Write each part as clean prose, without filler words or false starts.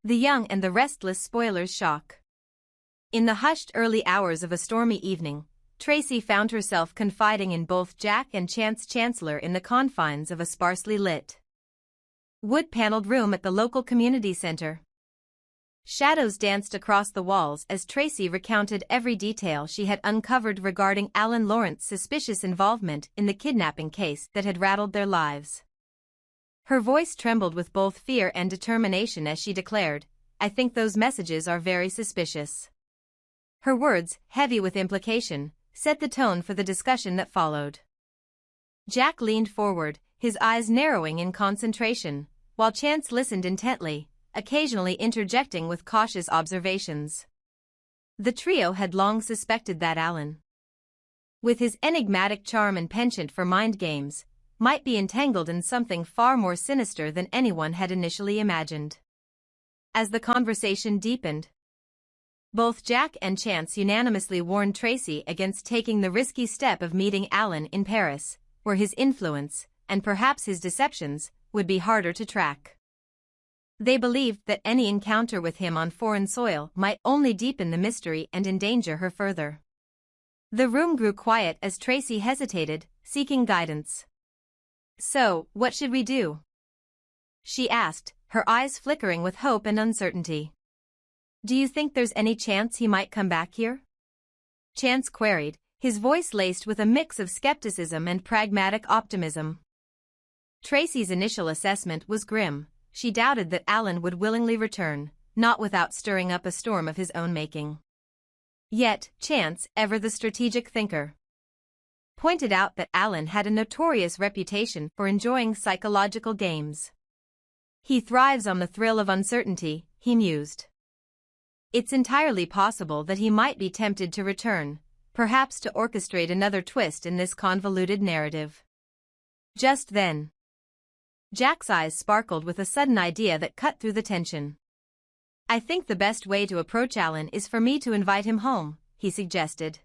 The young and the restless spoilers shock. In the hushed early hours of a stormy evening, Tracy found herself confiding in both Jack and Chance Chancellor in the confines of a sparsely lit, wood-paneled room at the local community center. Shadows danced across the walls as Tracy recounted every detail she had uncovered regarding Alan Lawrence's suspicious involvement in the kidnapping case that had rattled their lives. Her voice trembled with both fear and determination as she declared, "I think those messages are very suspicious." Her words, heavy with implication, set the tone for the discussion that followed. Jack leaned forward, his eyes narrowing in concentration, while Chance listened intently, occasionally interjecting with cautious observations. The trio had long suspected that Alan, with his enigmatic charm and penchant for mind games, might be entangled in something far more sinister than anyone had initially imagined. As the conversation deepened, both Jack and Chance unanimously warned Tracy against taking the risky step of meeting Alan in Paris, where his influence, and perhaps his deceptions, would be harder to track. They believed that any encounter with him on foreign soil might only deepen the mystery and endanger her further. The room grew quiet as Tracy hesitated, seeking guidance. "So, what should we do?" she asked, her eyes flickering with hope and uncertainty. "Do you think there's any chance he might come back here?" Chance queried, his voice laced with a mix of skepticism and pragmatic optimism. Tracy's initial assessment was grim. She doubted that Alan would willingly return, not without stirring up a storm of his own making. Yet, Chance, ever the strategic thinker, pointed out that Alan had a notorious reputation for enjoying psychological games. "He thrives on the thrill of uncertainty," he mused. "It's entirely possible that he might be tempted to return, perhaps to orchestrate another twist in this convoluted narrative." Just then, Jack's eyes sparkled with a sudden idea that cut through the tension. "I think the best way to approach Alan is for me to invite him home," he suggested.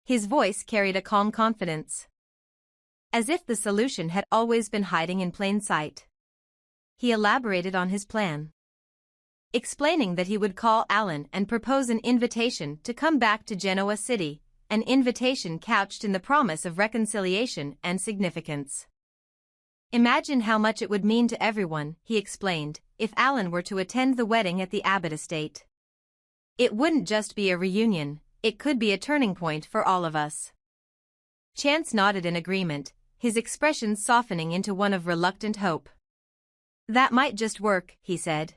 His voice carried a calm confidence, as if the solution had always been hiding in plain sight. He elaborated on his plan, explaining that he would call Alan and propose an invitation to come back to Genoa City, an invitation couched in the promise of reconciliation and significance. "Imagine how much it would mean to everyone," he explained, "if Alan were to attend the wedding at the Abbott estate. It wouldn't just be a reunion, it could be a turning point for all of us." Chance nodded in agreement, his expression softening into one of reluctant hope. "That might just work," he said.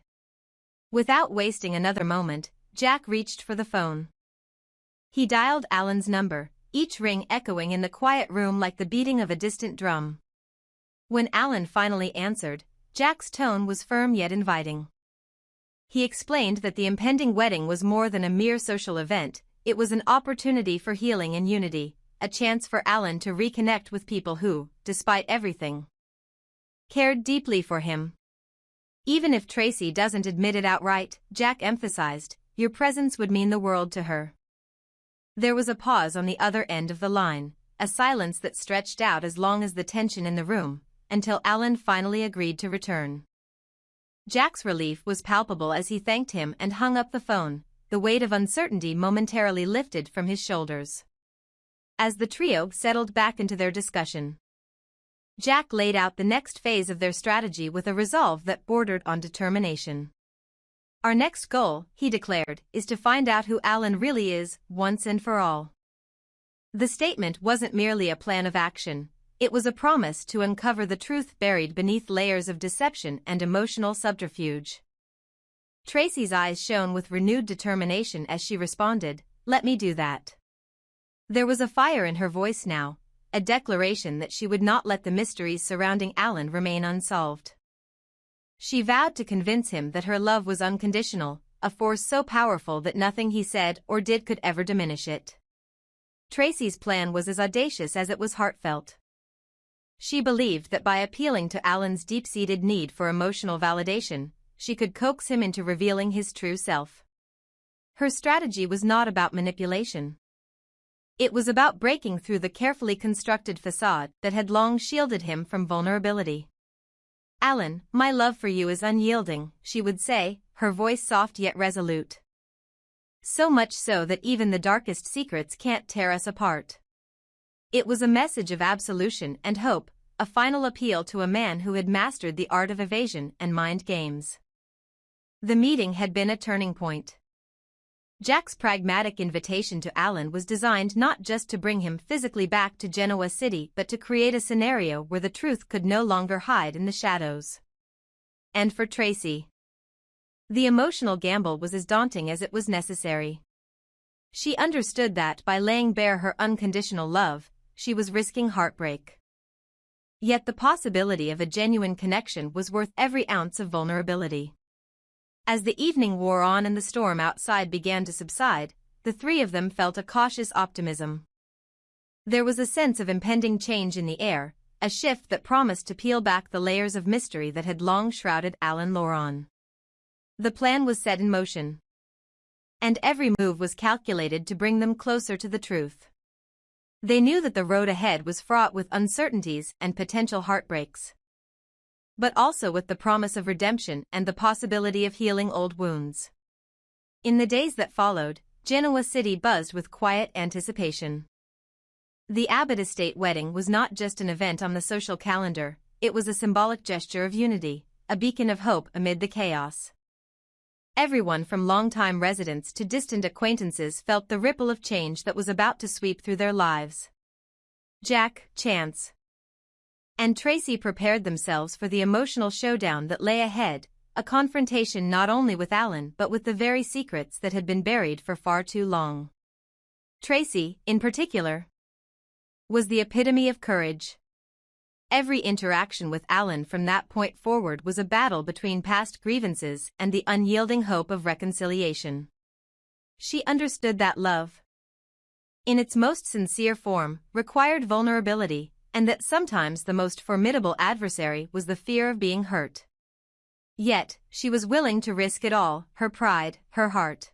Without wasting another moment, Jack reached for the phone. He dialed Alan's number, each ring echoing in the quiet room like the beating of a distant drum. When Alan finally answered, Jack's tone was firm yet inviting. He explained that the impending wedding was more than a mere social event, it was an opportunity for healing and unity, a chance for Alan to reconnect with people who, despite everything, cared deeply for him. "Even if Tracy doesn't admit it outright," Jack emphasized, "your presence would mean the world to her." There was a pause on the other end of the line, a silence that stretched out as long as the tension in the room, until Alan finally agreed to return. Jack's relief was palpable as he thanked him and hung up the phone, the weight of uncertainty momentarily lifted from his shoulders. As the trio settled back into their discussion, Jack laid out the next phase of their strategy with a resolve that bordered on determination. "Our next goal," he declared, "is to find out who Alan really is, once and for all." The statement wasn't merely a plan of action, it was a promise to uncover the truth buried beneath layers of deception and emotional subterfuge. Tracy's eyes shone with renewed determination as she responded, "Let me do that." There was a fire in her voice now, a declaration that she would not let the mysteries surrounding Alan remain unsolved. She vowed to convince him that her love was unconditional, a force so powerful that nothing he said or did could ever diminish it. Tracy's plan was as audacious as it was heartfelt. She believed that by appealing to Alan's deep-seated need for emotional validation, she could coax him into revealing his true self. Her strategy was not about manipulation. It was about breaking through the carefully constructed facade that had long shielded him from vulnerability. "Alan, my love for you is unyielding," she would say, her voice soft yet resolute. "So much so that even the darkest secrets can't tear us apart." It was a message of absolution and hope, a final appeal to a man who had mastered the art of evasion and mind games. The meeting had been a turning point. Jack's pragmatic invitation to Alan was designed not just to bring him physically back to Genoa City but to create a scenario where the truth could no longer hide in the shadows. And for Tracy, the emotional gamble was as daunting as it was necessary. She understood that by laying bare her unconditional love, she was risking heartbreak. Yet the possibility of a genuine connection was worth every ounce of vulnerability. As the evening wore on and the storm outside began to subside, the three of them felt a cautious optimism. There was a sense of impending change in the air, a shift that promised to peel back the layers of mystery that had long shrouded Alan Loron. The plan was set in motion, and every move was calculated to bring them closer to the truth. They knew that the road ahead was fraught with uncertainties and potential heartbreaks, but also with the promise of redemption and the possibility of healing old wounds. In the days that followed, Genoa City buzzed with quiet anticipation. The Abbott estate wedding was not just an event on the social calendar, it was a symbolic gesture of unity, a beacon of hope amid the chaos. Everyone from longtime residents to distant acquaintances felt the ripple of change that was about to sweep through their lives. Jack, Chance, and Tracy prepared themselves for the emotional showdown that lay ahead, a confrontation not only with Alan but with the very secrets that had been buried for far too long. Tracy, in particular, was the epitome of courage. Every interaction with Alan from that point forward was a battle between past grievances and the unyielding hope of reconciliation. She understood that love, in its most sincere form, required vulnerability, and that sometimes the most formidable adversary was the fear of being hurt. Yet, she was willing to risk it all, her pride, her heart,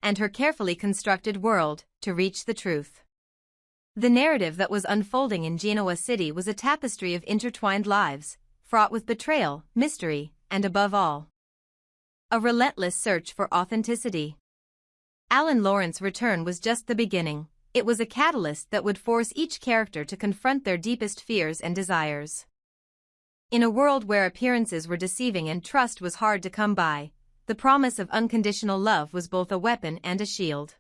and her carefully constructed world, to reach the truth. The narrative that was unfolding in Genoa City was a tapestry of intertwined lives, fraught with betrayal, mystery, and above all, a relentless search for authenticity. Alan Lawrence's return was just the beginning. It was a catalyst that would force each character to confront their deepest fears and desires. In a world where appearances were deceiving and trust was hard to come by, the promise of unconditional love was both a weapon and a shield.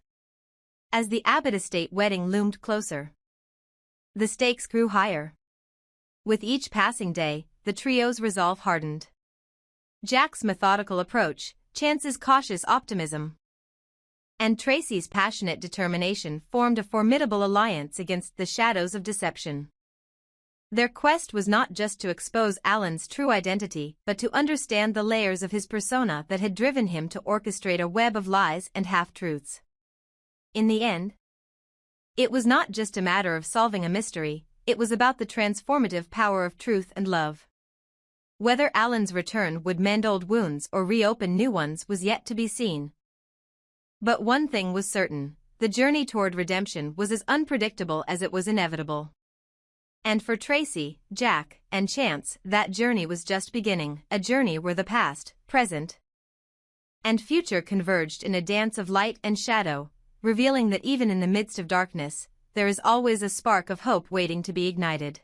As the Abbott estate wedding loomed closer, the stakes grew higher. With each passing day, the trio's resolve hardened. Jack's methodical approach, Chance's cautious optimism, and Tracy's passionate determination formed a formidable alliance against the shadows of deception. Their quest was not just to expose Alan's true identity but to understand the layers of his persona that had driven him to orchestrate a web of lies and half-truths. In the end, it was not just a matter of solving a mystery, it was about the transformative power of truth and love. Whether Alan's return would mend old wounds or reopen new ones was yet to be seen. But one thing was certain, the journey toward redemption was as unpredictable as it was inevitable. And for Tracy, Jack, and Chance, that journey was just beginning, a journey where the past, present, and future converged in a dance of light and shadow, revealing that even in the midst of darkness, there is always a spark of hope waiting to be ignited.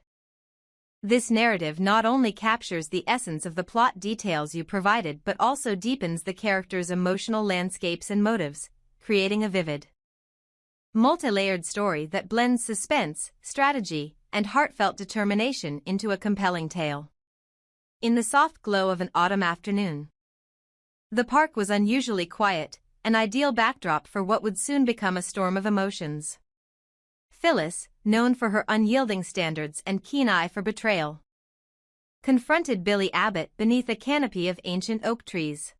This narrative not only captures the essence of the plot details you provided but also deepens the characters' emotional landscapes and motives, creating a vivid, multi-layered story that blends suspense, strategy, and heartfelt determination into a compelling tale. In the soft glow of an autumn afternoon, the park was unusually quiet, an ideal backdrop for what would soon become a storm of emotions. Phyllis, known for her unyielding standards and keen eye for betrayal, confronted Billy Abbott beneath a canopy of ancient oak trees.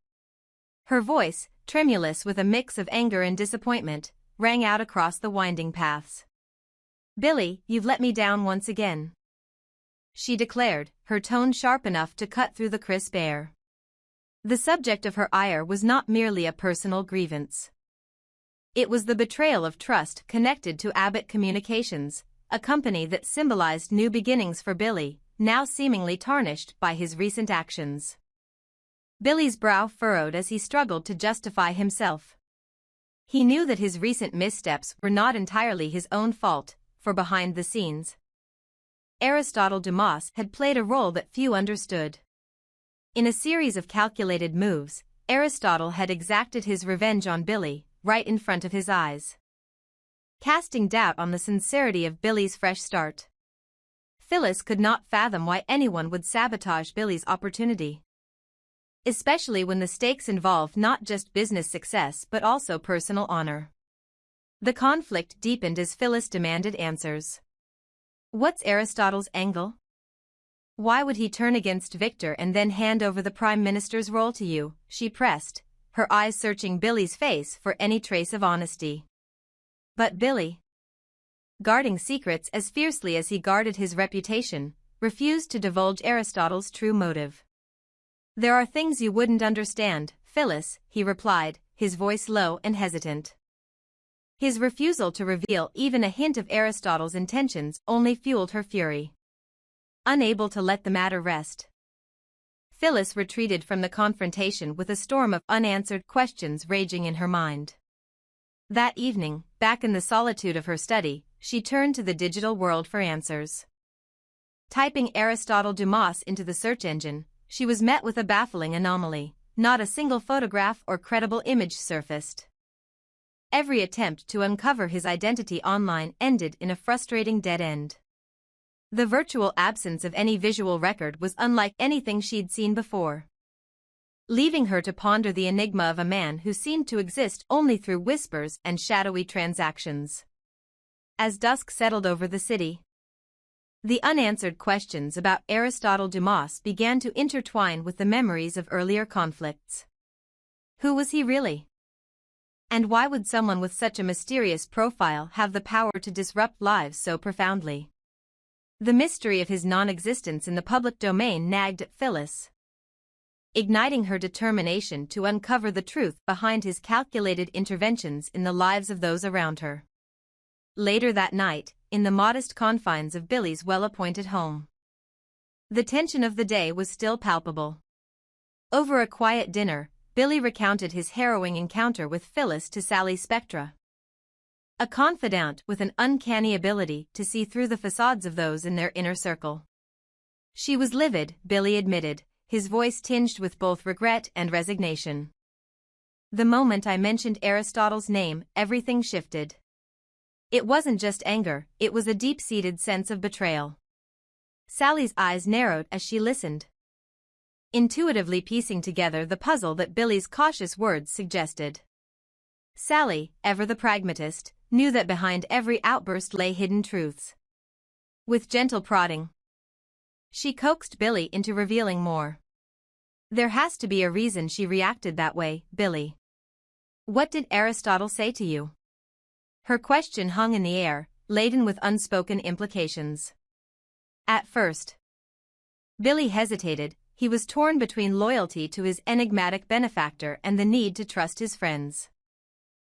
Her voice, tremulous with a mix of anger and disappointment, rang out across the winding paths. "Billy, you've let me down once again," she declared, her tone sharp enough to cut through the crisp air. The subject of her ire was not merely a personal grievance. It was the betrayal of trust connected to Abbott Communications, a company that symbolized new beginnings for Billy, now seemingly tarnished by his recent actions. Billy's brow furrowed as he struggled to justify himself. He knew that his recent missteps were not entirely his own fault, for behind the scenes, Aristotle Dumas had played a role that few understood. In a series of calculated moves, Aristotle had exacted his revenge on Billy, right in front of his eyes, casting doubt on the sincerity of Billy's fresh start. Phyllis could not fathom why anyone would sabotage Billy's opportunity, especially when the stakes involved not just business success but also personal honor. The conflict deepened as Phyllis demanded answers. What's Aristotle's angle? Why would he turn against Victor and then hand over the Prime Minister's role to you? She pressed, her eyes searching Billy's face for any trace of honesty. But Billy, guarding secrets as fiercely as he guarded his reputation, refused to divulge Aristotle's true motive. There are things you wouldn't understand, Phyllis, he replied, his voice low and hesitant. His refusal to reveal even a hint of Aristotle's intentions only fueled her fury. Unable to let the matter rest, Phyllis retreated from the confrontation with a storm of unanswered questions raging in her mind. That evening, back in the solitude of her study, she turned to the digital world for answers. Typing Aristotle Dumas into the search engine, she was met with a baffling anomaly. Not a single photograph or credible image surfaced. Every attempt to uncover his identity online ended in a frustrating dead end. The virtual absence of any visual record was unlike anything she'd seen before, leaving her to ponder the enigma of a man who seemed to exist only through whispers and shadowy transactions. As dusk settled over the city, the unanswered questions about Aristotle Dumas began to intertwine with the memories of earlier conflicts. Who was he really? And why would someone with such a mysterious profile have the power to disrupt lives so profoundly? The mystery of his non-existence in the public domain nagged at Phyllis, igniting her determination to uncover the truth behind his calculated interventions in the lives of those around her. Later that night, in the modest confines of Billy's well-appointed home, the tension of the day was still palpable. Over a quiet dinner, Billy recounted his harrowing encounter with Phyllis to Sally Spectra, a confidant with an uncanny ability to see through the facades of those in their inner circle. She was livid, Billy admitted, his voice tinged with both regret and resignation. The moment I mentioned Aristotle's name, everything shifted. It wasn't just anger, it was a deep-seated sense of betrayal. Sally's eyes narrowed as she listened, intuitively piecing together the puzzle that Billy's cautious words suggested. Sally, ever the pragmatist, knew that behind every outburst lay hidden truths. With gentle prodding, she coaxed Billy into revealing more. There has to be a reason she reacted that way, Billy. What did Aristotle say to you? Her question hung in the air, laden with unspoken implications. At first, Billy hesitated. He was torn between loyalty to his enigmatic benefactor and the need to trust his friends.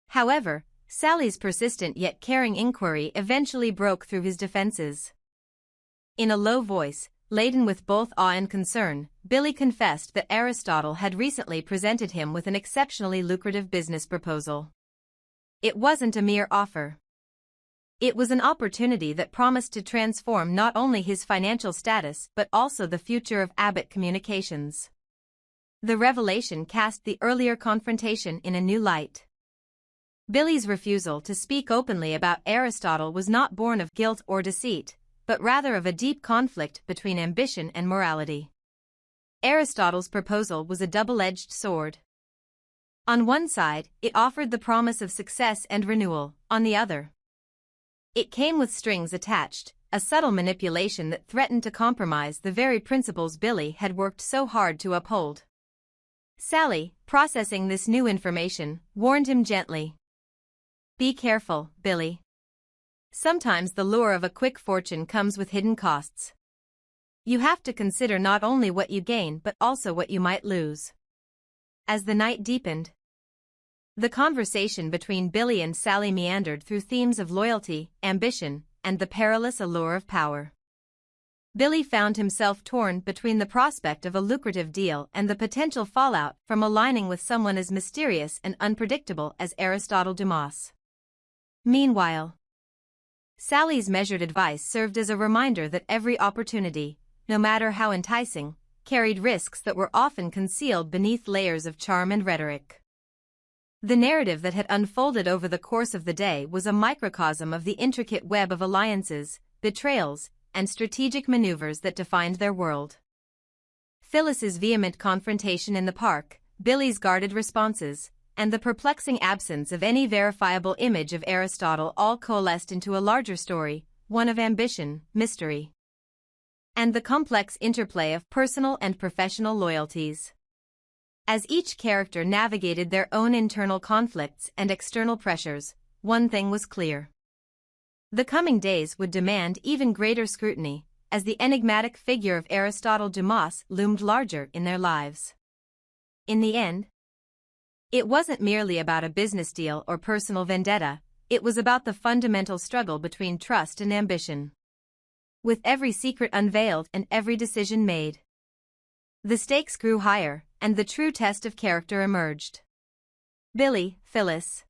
However, Sally's persistent yet caring inquiry eventually broke through his defenses. In a low voice, laden with both awe and concern, Billy confessed that Aristotle had recently presented him with an exceptionally lucrative business proposal. It wasn't a mere offer. It was an opportunity that promised to transform not only his financial status but also the future of Abbott Communications. The revelation cast the earlier confrontation in a new light. Billy's refusal to speak openly about Aristotle was not born of guilt or deceit, but rather of a deep conflict between ambition and morality. Aristotle's proposal was a double-edged sword. On one side, it offered the promise of success and renewal. On the other, it came with strings attached, a subtle manipulation that threatened to compromise the very principles Billy had worked so hard to uphold. Sally, processing this new information, warned him gently. Be careful, Billy. Sometimes the lure of a quick fortune comes with hidden costs. You have to consider not only what you gain but also what you might lose. As the night deepened, the conversation between Billy and Sally meandered through themes of loyalty, ambition, and the perilous allure of power. Billy found himself torn between the prospect of a lucrative deal and the potential fallout from aligning with someone as mysterious and unpredictable as Aristotle Dumas. Meanwhile, Sally's measured advice served as a reminder that every opportunity, no matter how enticing, carried risks that were often concealed beneath layers of charm and rhetoric. The narrative that had unfolded over the course of the day was a microcosm of the intricate web of alliances, betrayals, and strategic maneuvers that defined their world. Phyllis's vehement confrontation in the park, Billy's guarded responses, and the perplexing absence of any verifiable image of Aristotle all coalesced into a larger story, one of ambition, mystery, and the complex interplay of personal and professional loyalties. As each character navigated their own internal conflicts and external pressures, one thing was clear. The coming days would demand even greater scrutiny, as the enigmatic figure of Aristotle Dumas loomed larger in their lives. In the end, it wasn't merely about a business deal or personal vendetta, it was about the fundamental struggle between trust and ambition. With every secret unveiled and every decision made, the stakes grew higher, and the true test of character emerged. Billy, Phyllis,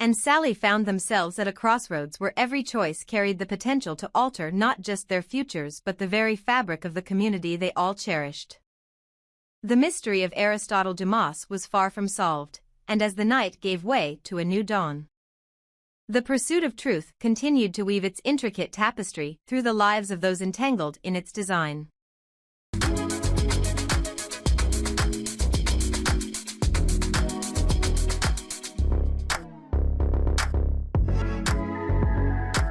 and Sally found themselves at a crossroads where every choice carried the potential to alter not just their futures but the very fabric of the community they all cherished. The mystery of Aristotle Dumas was far from solved, and as the night gave way to a new dawn, the pursuit of truth continued to weave its intricate tapestry through the lives of those entangled in its design.